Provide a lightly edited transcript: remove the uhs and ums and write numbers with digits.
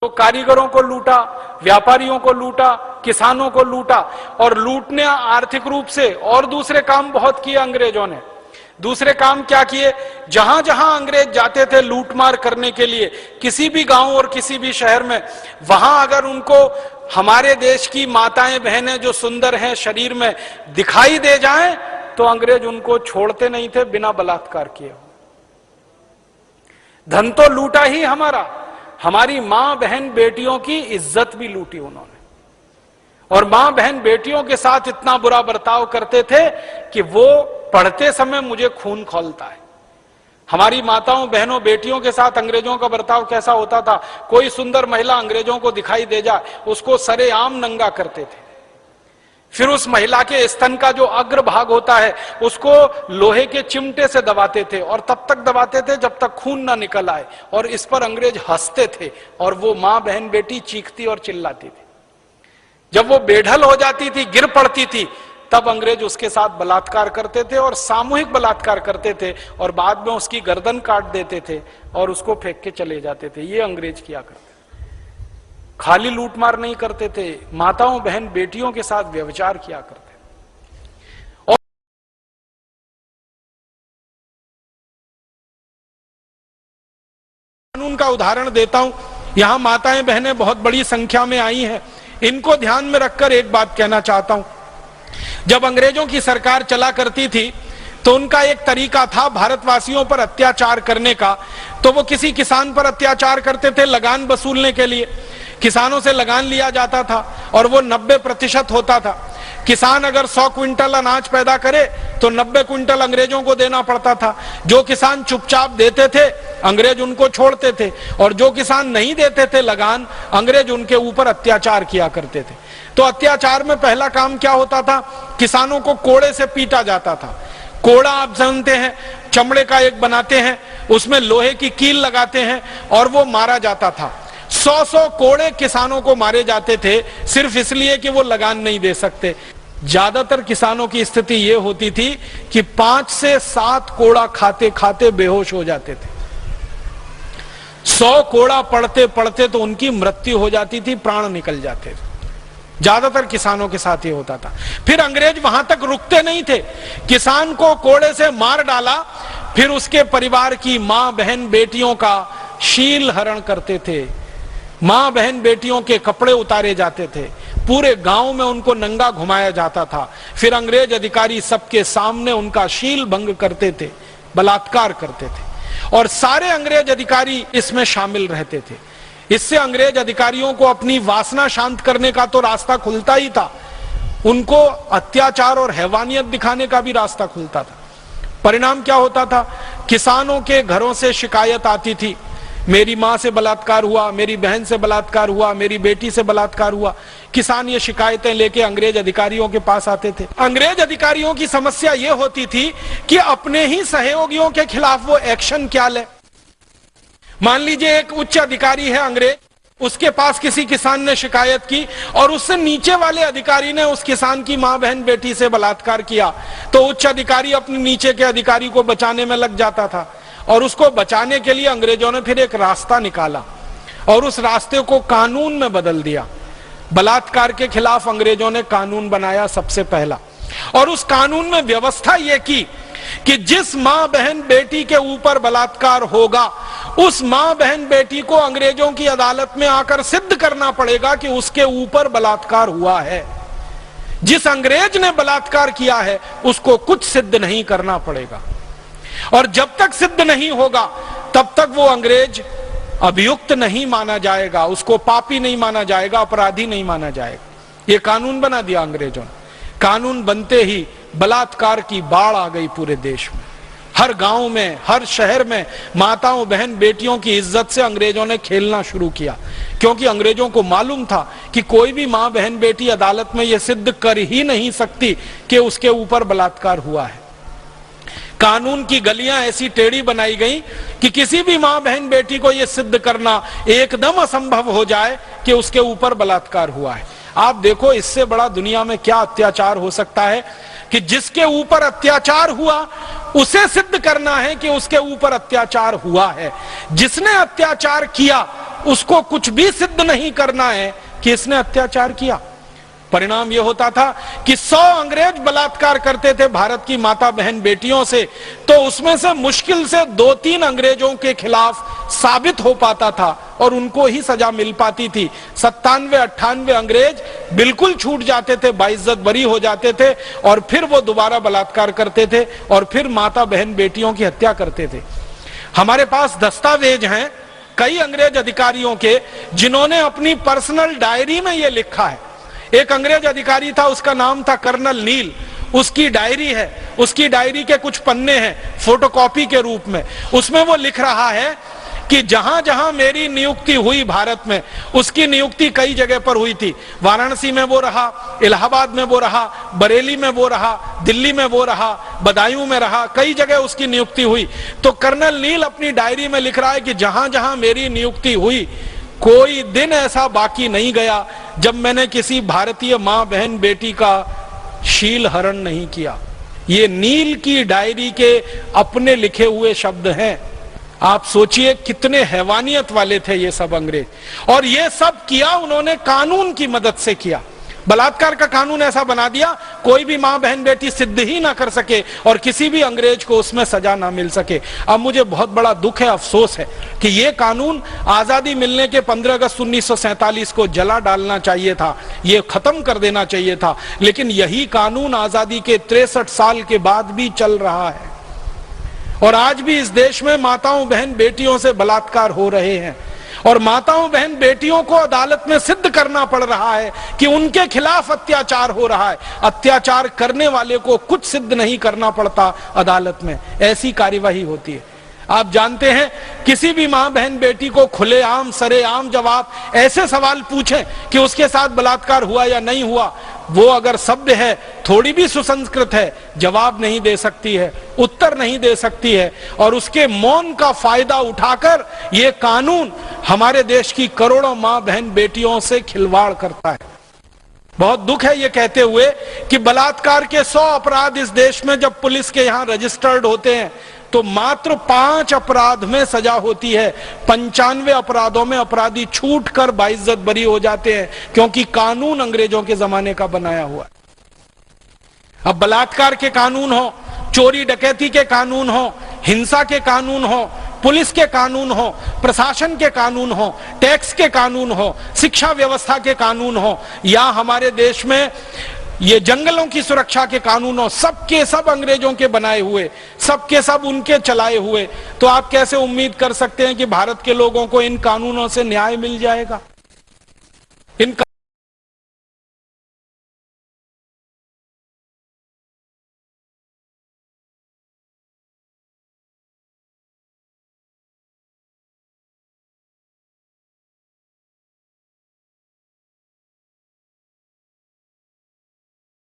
कारीगरों को लूटा, व्यापारियों को लूटा, किसानों को लूटा, और लूटने आर्थिक रूप से और दूसरे काम बहुत किए अंग्रेजों ने। दूसरे काम क्या किए? जहां जहां अंग्रेज जाते थे लूटमार करने के लिए, किसी भी गांव और किसी भी शहर में, वहां अगर उनको हमारे देश की माताएं बहनें जो सुंदर हैं शरीर में दिखाई दे जाएं, तो अंग्रेज उनको छोड़ते नहीं थे बिना बलात्कार किए। धन तो लूटा ही हमारा, हमारी मां बहन बेटियों की इज्जत भी लूटी उन्होंने। और मां बहन बेटियों के साथ इतना बुरा बर्ताव करते थे कि वो पढ़ते समय मुझे खून खौलता है। हमारी माताओं बहनों बेटियों के साथ अंग्रेजों का बर्ताव कैसा होता था? कोई सुंदर महिला अंग्रेजों को दिखाई दे जाए, उसको सरेआम नंगा करते थे। फिर उस महिला के स्तन का जो अग्र भाग होता है उसको लोहे के चिमटे से दबाते थे, और तब तक दबाते थे जब तक खून ना निकल आए। और इस पर अंग्रेज हंसते थे और वो मां बहन बेटी चीखती और चिल्लाती थी। जब वो बेढल हो जाती थी, गिर पड़ती थी, तब अंग्रेज उसके साथ बलात्कार करते थे और सामूहिक बलात्कार करते थे, और बाद में उसकी गर्दन काट देते थे और उसको फेंक के चले जाते थे। ये अंग्रेज किया करते थे। खाली लूटमार नहीं करते थे, माताओं बहन बेटियों के साथ व्यभिचार किया करते थे। और कानून का उदाहरण देता हूं, यहां माताएं बहनें बहुत बड़ी संख्या में आई हैं। इनको ध्यान में रखकर एक बात कहना चाहता हूं। जब अंग्रेजों की सरकार चला करती थी तो उनका एक तरीका था भारतवासियों पर अत्याचार करने का। तो वो किसी किसान पर अत्याचार करते थे लगान वसूलने के लिए। किसानों से लगान लिया जाता था और वो 90% होता था। किसान अगर 100 क्विंटल अनाज पैदा करे तो 90 क्विंटल अंग्रेजों को देना पड़ता था। जो किसान चुपचाप देते थे अंग्रेज उनको छोड़ते थे, और जो किसान नहीं देते थे लगान, अंग्रेज उनके ऊपर अत्याचार किया करते थे। तो अत्याचार में पहला काम क्या होता था? किसानों को कोड़े से पीटा जाता था। कोड़ा आप जानते हैं, चमड़े का एक बनाते हैं, उसमें लोहे की कील लगाते हैं और वो मारा जाता था। 100 कोड़े किसानों को मारे जाते थे सिर्फ इसलिए कि वो लगान नहीं दे सकते। ज्यादातर किसानों की स्थिति ये होती थी कि 5 से 7 कोड़ा खाते खाते बेहोश हो जाते थे। 100 कोड़ा पड़ते पड़ते तो उनकी मृत्यु हो जाती थी, प्राण निकल जाते थे। ज्यादातर किसानों के साथ ये होता था। फिर अंग्रेज वहां तक रुकते नहीं थे, किसान को कोड़े से मार डाला, फिर उसके परिवार की मां बहन बेटियों का शील हरण करते थे। मां बहन बेटियों के कपड़े उतारे जाते थे, पूरे गांव में उनको नंगा घुमाया जाता था। फिर अंग्रेज अधिकारी सबके सामने उनका शील भंग करते थे, बलात्कार करते थे, और सारे अंग्रेज अधिकारी इसमें शामिल रहते थे। इससे अंग्रेज अधिकारियों को अपनी वासना शांत करने का तो रास्ता खुलता ही था, उनको अत्याचार और हैवानियत दिखाने का भी रास्ता खुलता था। परिणाम क्या होता था? किसानों के घरों से शिकायत आती थी, मेरी मां से बलात्कार हुआ, मेरी बहन से बलात्कार हुआ, मेरी बेटी से बलात्कार हुआ। किसान ये शिकायतें लेके अंग्रेज अधिकारियों के पास आते थे। अंग्रेज अधिकारियों की समस्या ये होती थी कि अपने ही सहयोगियों के खिलाफ वो एक्शन क्या ले। मान लीजिए एक उच्च अधिकारी है अंग्रेज, उसके पास किसी किसान ने शिकायत की और उससे नीचे वाले अधिकारी ने उस किसान की मां बहन बेटी से बलात्कार किया, तो उच्च अधिकारी अपने नीचे के अधिकारी को बचाने में लग जाता था। और उसको बचाने के लिए अंग्रेजों ने फिर एक रास्ता निकाला और उस रास्ते को कानून में बदल दिया। बलात्कार के खिलाफ अंग्रेजों ने कानून बनाया सबसे पहला, और उस कानून में व्यवस्था यह की कि जिस मां बहन बेटी के ऊपर बलात्कार होगा उस मां बहन बेटी को अंग्रेजों की अदालत में आकर सिद्ध करना पड़ेगा कि उसके ऊपर बलात्कार हुआ है। जिस अंग्रेज ने बलात्कार किया है उसको कुछ सिद्ध नहीं करना पड़ेगा, और जब तक सिद्ध नहीं होगा तब तक वो अंग्रेज अभियुक्त नहीं माना जाएगा, उसको पापी नहीं माना जाएगा, अपराधी नहीं माना जाएगा। ये कानून बना दिया अंग्रेजों ने। कानून बनते ही बलात्कार की बाढ़ आ गई पूरे देश में। हर गांव में, हर शहर में माताओं बहन बेटियों की इज्जत से अंग्रेजों ने खेलना शुरू किया, क्योंकि अंग्रेजों को मालूम था कि कोई भी मां बहन बेटी अदालत में यह सिद्ध कर ही नहीं सकती कि उसके ऊपर बलात्कार हुआ है। कानून की गलियां ऐसी टेढ़ी बनाई गई कि किसी भी मां बहन बेटी को यह सिद्ध करना एकदम असंभव हो जाए कि उसके ऊपर बलात्कार हुआ है। आप देखो इससे बड़ा दुनिया में क्या अत्याचार हो सकता है कि जिसके ऊपर अत्याचार हुआ उसे सिद्ध करना है कि उसके ऊपर अत्याचार हुआ है। जिसने अत्याचार किया उसको कुछ भी सिद्ध नहीं करना है कि इसने अत्याचार किया। परिणाम यह होता था कि 100 अंग्रेज बलात्कार करते थे भारत की माता बहन बेटियों से, तो उसमें से मुश्किल से 2-3 अंग्रेजों के खिलाफ साबित हो पाता था और उनको ही सजा मिल पाती थी। 97-98 अंग्रेज बिल्कुल छूट जाते थे, बाइज्जत बरी हो जाते थे और फिर वो दोबारा बलात्कार करते थे और फिर माता बहन बेटियों की हत्या करते थे। हमारे पास दस्तावेज हैं कई अंग्रेज अधिकारियों के, जिन्होंने अपनी पर्सनल डायरी में यह लिखा है। एक अंग्रेज अधिकारी था, उसका नाम था कर्नल नील। उसकी डायरी है, उसकी डायरी के कुछ पन्ने हैं फोटोकॉपी के रूप में। उसमें वो लिख रहा है कि जहां जहां मेरी नियुक्ति हुई भारत में, उसकी नियुक्ति कई जगह पर हुई थी। वाराणसी में वो रहा, इलाहाबाद में वो रहा, बरेली में वो रहा, दिल्ली में वो रहा, बदायूं में रहा, कई जगह उसकी नियुक्ति हुई। तो कर्नल नील अपनी डायरी में लिख रहा है कि जहां जहां मेरी नियुक्ति हुई, कोई दिन ऐसा बाकी नहीं गया जब मैंने किसी भारतीय मां बहन बेटी का शील हरण नहीं किया। ये नील की डायरी के अपने लिखे हुए शब्द हैं। आप सोचिए कितने हैवानियत वाले थे ये सब अंग्रेज, और ये सब किया उन्होंने कानून की मदद से किया। बलात्कार का कानून ऐसा बना दिया कोई भी मां बहन बेटी सिद्ध ही ना कर सके और किसी भी अंग्रेज को उसमें सजा ना मिल सके। अब मुझे बहुत बड़ा दुख है, अफसोस है कि ये कानून आजादी मिलने के 15 अगस्त 1947 को जला डालना चाहिए था, ये खत्म कर देना चाहिए था, लेकिन यही कानून आजादी के 63 साल के बाद भी चल रहा है और आज भी इस देश में माताओं बहन बेटियों से बलात्कार हो रहे हैं और माताओं बहन बेटियों को अदालत में सिद्ध करना पड़ रहा है कि उनके खिलाफ अत्याचार हो रहा है। अत्याचार करने वाले को कुछ सिद्ध नहीं करना पड़ता अदालत में, ऐसी कार्यवाही होती है। आप जानते हैं किसी भी मां बहन बेटी को खुलेआम सरेआम जवाब ऐसे सवाल पूछें कि उसके साथ बलात्कार हुआ या नहीं हुआ, वो अगर सभ्य है, थोड़ी भी सुसंस्कृत है, जवाब नहीं दे सकती है, उत्तर नहीं दे सकती है और उसके मौन का फायदा उठाकर ये कानून हमारे देश की करोड़ों मां बहन बेटियों से खिलवाड़ करता है। बहुत दुख है ये कहते हुए कि बलात्कार के 100 अपराध इस देश में जब पुलिस के यहां रजिस्टर्ड होते हैं तो मात्र 5 अपराध में सजा होती है। 95 अपराधों में अपराधी छूट कर बाइज्जत बरी हो जाते हैं क्योंकि कानून अंग्रेजों के जमाने का बनाया हुआ है। अब बलात्कार के कानून हो, चोरी डकैती के कानून हो, हिंसा के कानून हो, पुलिस के कानून हो, प्रशासन के कानून हो, टैक्स के कानून हो, शिक्षा व्यवस्था के कानून हो या हमारे देश में ये जंगलों की सुरक्षा के कानून हो, सबके सब अंग्रेजों के बनाए हुए, सबके सब उनके चलाए हुए, तो आप कैसे उम्मीद कर सकते हैं कि भारत के लोगों को इन कानूनों से न्याय मिल जाएगा?